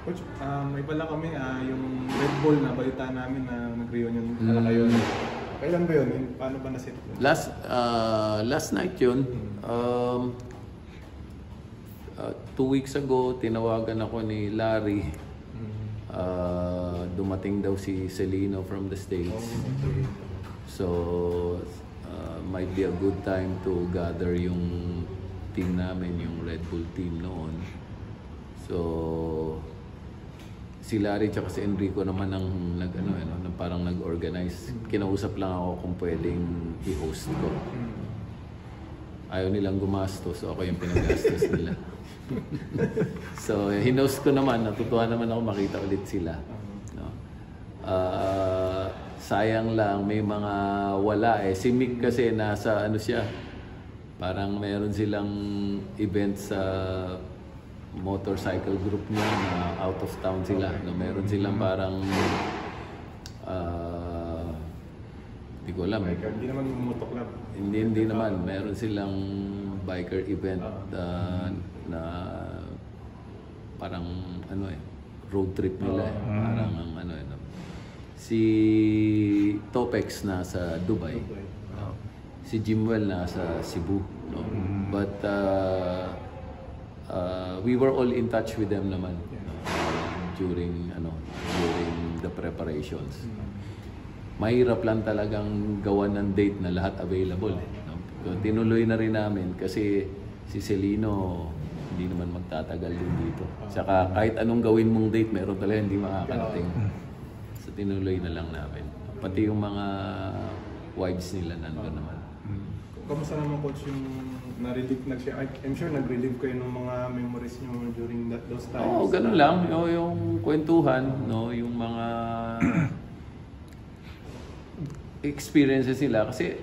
Coach, may pala kami yung Red Bull na balita namin na nag-reunion pala kayo. Kailan ba yun? Paano ba na-set yun? Last night yun. 2 weeks ago, tinawagan ako ni Larry. Dumating daw si Celino from the States. So, might be a good time to gather yung team namin, yung Red Bull team noon. So, si Larry at si Enrico naman ang parang nag-organize. Kinausap lang ako kung pwedeng i-host ko. Ayaw nilang gumastos, so ako yung pinagastos nila. So, hinost ko naman, natutuwa naman ako makita ulit sila. No? Sayang lang, may mga wala eh. Si Mick kasi nasa siya, parang meron silang event sa motorcycle group niya na out of town sila. No? Meron silang parang hindi ko alam. Hindi naman moto club. Hindi naman. Meron silang biker event na parang road trip nila. Parang si Topex nasa Dubai. Si Jimwell nasa Cebu. No? But we were all in touch with them naman during the preparations. Mahirap lang talagang gawan ng date na lahat available. No? So, tinuloy na rin namin kasi si Celino hindi naman magtatagal din dito. Saka kahit anong gawin mong date, meron talaga hindi makakarating. So tinuloy na lang namin. Pati yung mga wives nila nandun naman. Kamusta naman, Coach, yung na-relieve I'm sure nag-relieve kayo ng mga memories nyo during those times? Oo, ganun lang. Yung kwentuhan, yung mga experiences nila. Kasi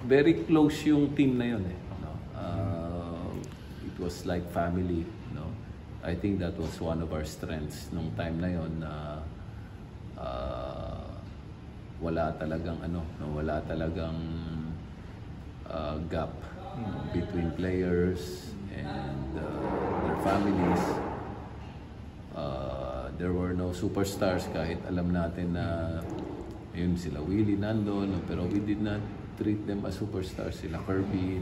very close yung team na yun. It was like family. I think that was one of our strengths nung time na yun na wala talagang gap between players and their families. There were no superstars kahit alam natin na yun sila Willie nandun, pero we did not treat them as superstars. Sila Kirby,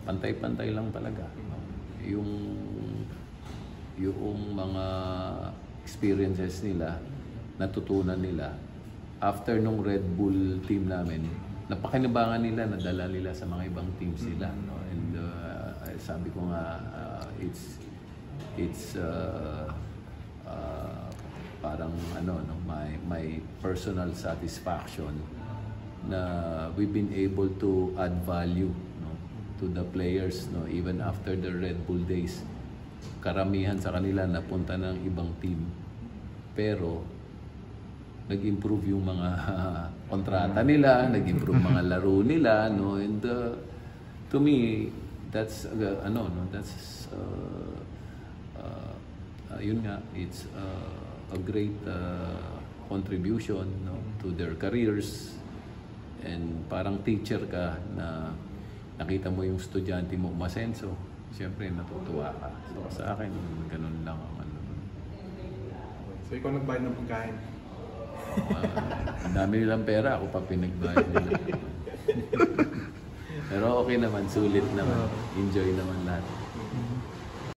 pantay-pantay lang talaga. Yung mga experiences nila, natutunan nila after nung Red Bull team namin, napakinabangan nila, nadala nila sa mga ibang teams nila. And sabi ko nga, it's parang my personal satisfaction na we've been able to add value to the players, even after the Red Bull days. Karamihan sa kanila napunta ng ibang team, pero nag-improve yung mga kontrata nila, nag-improve mga laro nila, and to me that's yun nga, it's a great contribution to their careers. And parang teacher ka na nakita mo yung estudyante mo umasenso, siyempre natutuwa ka. So sa akin, ganun lang ang So ikaw nagbayad ng pagkain? Ang dami nilang pera, ako pa pinagbayad nila. Pero okay naman, sulit naman. Enjoy naman lahat.